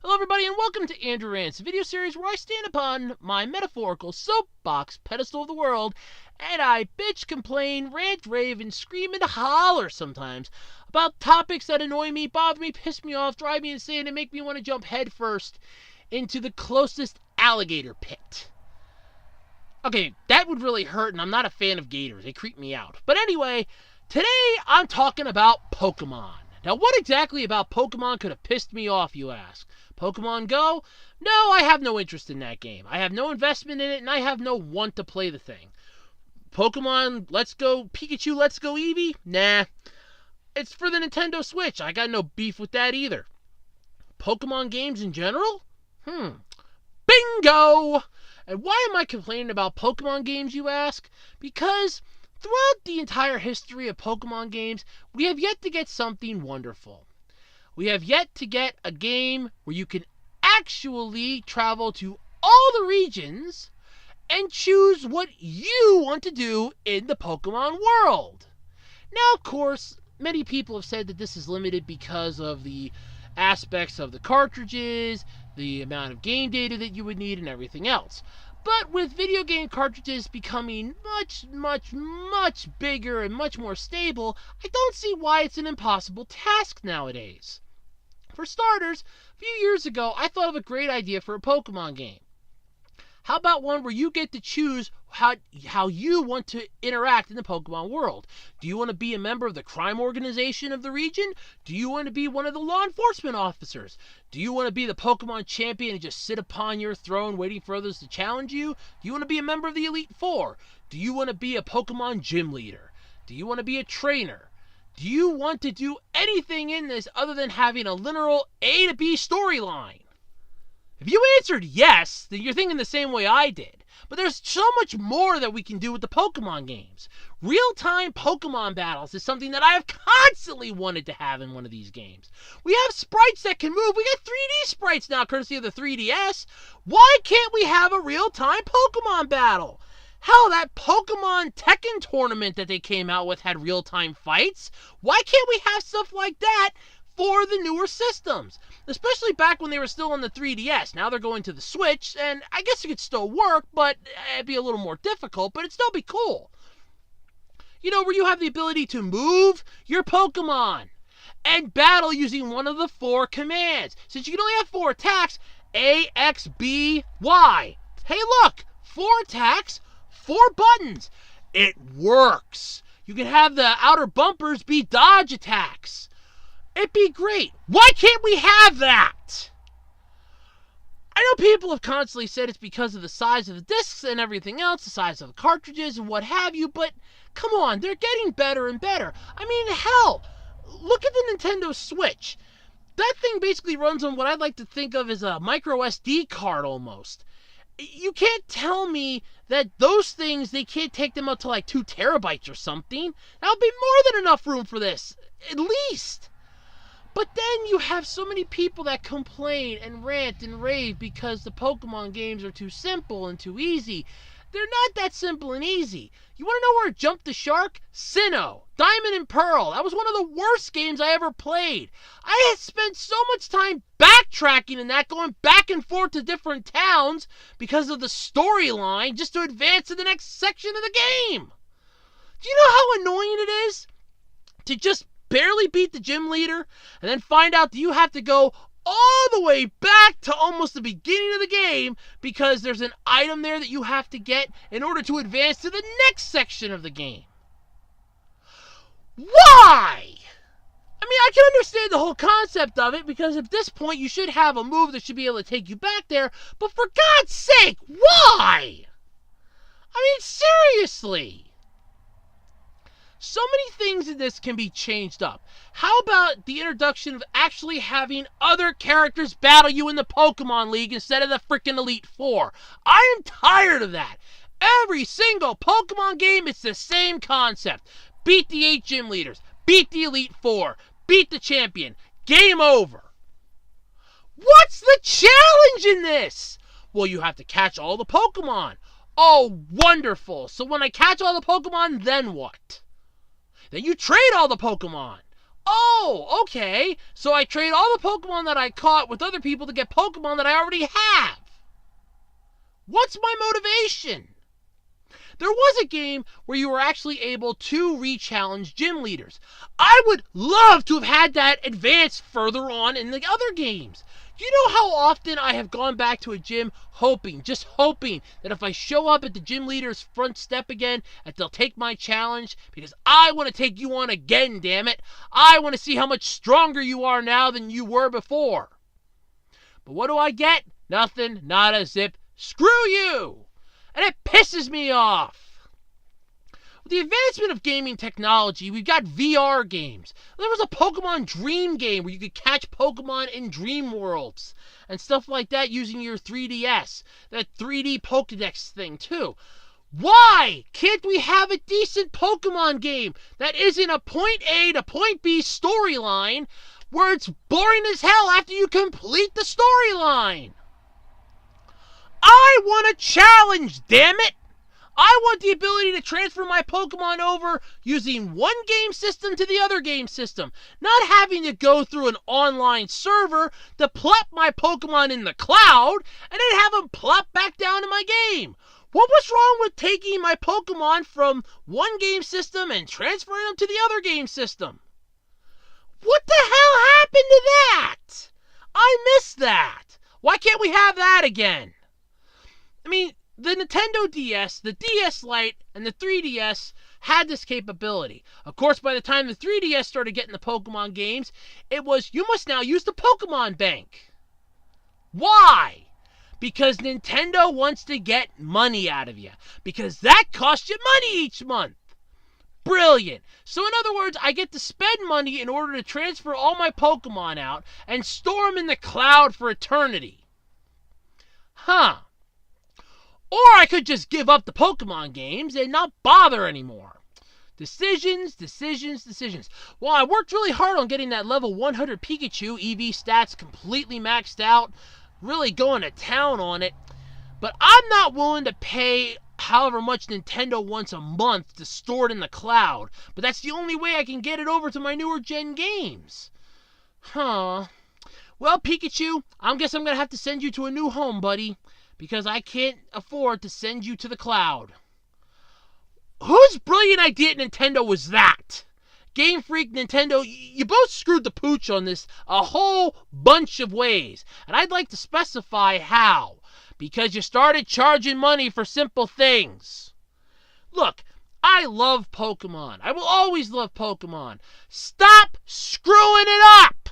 Hello everybody and welcome to Andrew Rants, a video series where I stand upon my metaphorical soapbox pedestal of the world and I bitch, complain, rant, rave, and scream and holler sometimes about topics that annoy me, bother me, piss me off, drive me insane, and make me want to jump headfirst into the closest alligator pit. Okay, that would really hurt, and I'm not a fan of gators. They creep me out. But anyway, today I'm talking about Pokemon. Now, what exactly about Pokemon could have pissed me off, you ask? Pokemon Go? No, I have no interest in that game. I have no investment in it, and I have no want to play the thing. Pokemon Let's Go Pikachu, Let's Go Eevee? Nah. It's for the Nintendo Switch. I got no beef with that either. Pokemon games in general? Bingo! And why am I complaining about Pokemon games, you ask? Because throughout the entire history of Pokemon games, we have yet to get something wonderful. We have yet to get a game where you can actually travel to all the regions and choose what you want to do in the Pokemon world. Now, of course, many people have said that this is limited because of the aspects of the cartridges, the amount of game data that you would need, and everything else. But with video game cartridges becoming much bigger and much more stable, I don't see why it's an impossible task nowadays. For starters, a few years ago, I thought of a great idea for a Pokemon game. How about one where you get to choose how you want to interact in the Pokemon world? Do you want to be a member of the crime organization of the region? Do you want to be one of the law enforcement officers? Do you want to be the Pokemon champion and just sit upon your throne waiting for others to challenge you? Do you want to be a member of the Elite Four? Do you want to be a Pokemon gym leader? Do you want to be a trainer? Do you want to do anything in this other than having a literal A to B storyline? If you answered yes, then you're thinking the same way I did. But there's so much more that we can do with the Pokemon games. Real-time Pokemon battles is something that I have constantly wanted to have in one of these games. We have sprites that can move. We got 3D sprites now, courtesy of the 3DS. Why can't we have a real-time Pokemon battle? Hell, that Pokemon Tekken tournament that they came out with had real-time fights. Why can't we have stuff like that for the newer systems? Especially back when they were still on the 3DS. Now they're going to the Switch, and I guess it could still work, but it'd be a little more difficult, but it'd still be cool. You know, where you have the ability to move your Pokemon and battle using one of the 4 commands. Since you can only have 4 attacks, A, X, B, Y. Hey, look! 4 attacks, 4 buttons. It works. You can have the outer bumpers be dodge attacks. It'd be great. Why can't we have that? I know people have constantly said it's because of the size of the discs and everything else, the size of the cartridges and what have you, but come on, they're getting better and better. I mean, hell, look at the Nintendo Switch. That thing basically runs on what I'd like to think of as a micro SD card almost. You can't tell me that those things, they can't take them up to like 2 terabytes or something. That'll be more than enough room for this, at least. But then you have so many people that complain and rant and rave because the Pokemon games are too simple and too easy. They're not that simple and easy. You want to know where I jumped the shark? Sinnoh, Diamond and Pearl. That was one of the worst games I ever played. I had spent so much time backtracking in that, going back and forth to different towns because of the storyline just to advance to the next section of the game. Do you know how annoying it is to just barely beat the gym leader and then find out that you have to go all the way back to almost the beginning of the game because there's an item there that you have to get in order to advance to the next section of the game? Why? I mean, I can understand the whole concept of it because at this point you should have a move that should be able to take you back there, but for God's sake, why? I mean, seriously. So many things in this can be changed up. How about the introduction of actually having other characters battle you in the Pokemon League instead of the freaking Elite Four? I am tired of that. Every single Pokemon game, it's the same concept. Beat the 8 gym leaders. Beat the Elite Four. Beat the champion. Game over. What's the challenge in this? Well, you have to catch all the Pokemon. Oh, wonderful. So when I catch all the Pokemon, then what? Then you trade all the Pokemon. Oh, okay. So I trade all the Pokemon that I caught with other people to get Pokemon that I already have. What's my motivation? There was a game where you were actually able to re-challenge gym leaders. I would love to have had that advance further on in the other games. You know how often I have gone back to a gym hoping, just hoping, that if I show up at the gym leader's front step again, that they'll take my challenge, because I want to take you on again, damn it. I want to see how much stronger you are now than you were before. But what do I get? Nothing, not a zip. Screw you! And it pisses me off. With the advancement of gaming technology, we've got VR games. There was a Pokemon Dream game where you could catch Pokemon in dream worlds and stuff like that using your 3DS. That 3D Pokedex thing, too. Why can't we have a decent Pokemon game that isn't a point A to point B storyline where it's boring as hell after you complete the storyline? I want a challenge, damn it! I want the ability to transfer my Pokemon over using one game system to the other game system, not having to go through an online server to plop my Pokemon in the cloud and then have them plop back down in my game. What was wrong with taking my Pokemon from one game system and transferring them to the other game system? What the hell happened to that? I missed that. Why can't we have that again? I mean, the Nintendo DS, the DS Lite, and the 3DS had this capability. Of course, by the time the 3DS started getting the Pokemon games, it was, you must now use the Pokemon Bank. Why? Because Nintendo wants to get money out of you. Because that costs you money each month. Brilliant. So in other words, I get to spend money in order to transfer all my Pokemon out and store them in the cloud for eternity. Huh. Or I could just give up the Pokemon games and not bother anymore. Decisions. Well, I worked really hard on getting that level 100 Pikachu EV stats completely maxed out, really going to town on it, but I'm not willing to pay however much Nintendo wants a month to store it in the cloud, but that's the only way I can get it over to my newer gen games. Huh. Well, Pikachu, I guess I'm going to have to send you to a new home, buddy, because I can't afford to send you to the cloud. Whose brilliant idea at Nintendo was that? Game Freak, Nintendo, you both screwed the pooch on this a whole bunch of ways. And I'd like to specify how. Because you started charging money for simple things. Look, I love Pokemon. I will always love Pokemon. Stop screwing it up!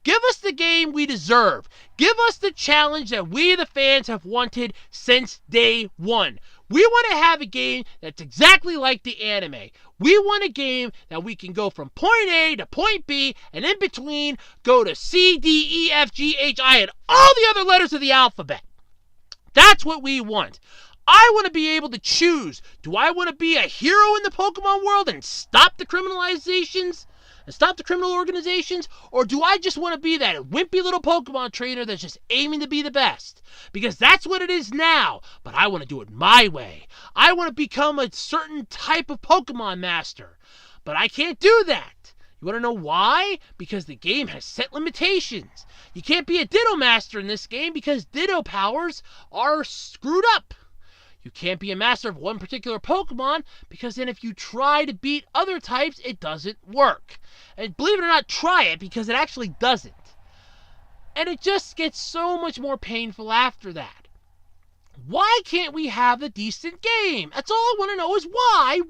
Give us the game we deserve. Give us the challenge that we, the fans, have wanted since day one. We want to have a game that's exactly like the anime. We want a game that we can go from point A to point B, and in between, go to C, D, E, F, G, H, I, and all the other letters of the alphabet. That's what we want. I want to be able to choose. Do I want to be a hero in the Pokemon world and stop the criminalizations? And stop the criminal organizations? Or do I just want to be that wimpy little Pokemon trainer that's just aiming to be the best? Because that's what it is now, but I want to do it my way. I want to become a certain type of Pokemon master, but I can't do that. You want to know why? Because the game has set limitations. You can't be a Ditto master in this game because Ditto powers are screwed up. You can't be a master of one particular Pokemon because then if you try to beat other types, it doesn't work. And believe it or not, try it because it actually doesn't. And it just gets so much more painful after that. Why can't we have a decent game? That's all I want to know is why?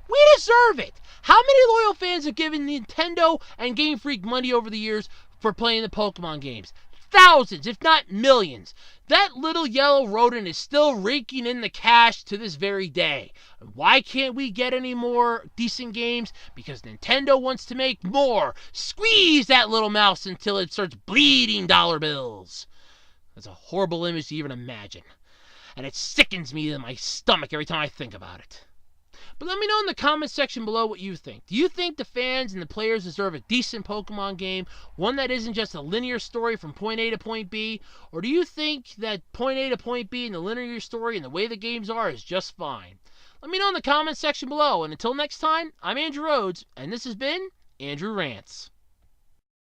We deserve it. How many loyal fans have given Nintendo and Game Freak money over the years for playing the Pokemon games? Thousands, if not millions. That little yellow rodent is still raking in the cash to this very day. Why can't we get any more decent games? Because Nintendo wants to make more. Squeeze that little mouse until it starts bleeding dollar bills. That's a horrible image to even imagine. And it sickens me to my stomach every time I think about it. But let me know in the comments section below what you think. Do you think the fans and the players deserve a decent Pokemon game, one that isn't just a linear story from point A to point B? Or do you think that point A to point B and the linear story and the way the games are is just fine? Let me know in the comments section below. And until next time, I'm Andrew Rhodes, and this has been Andrew Rants.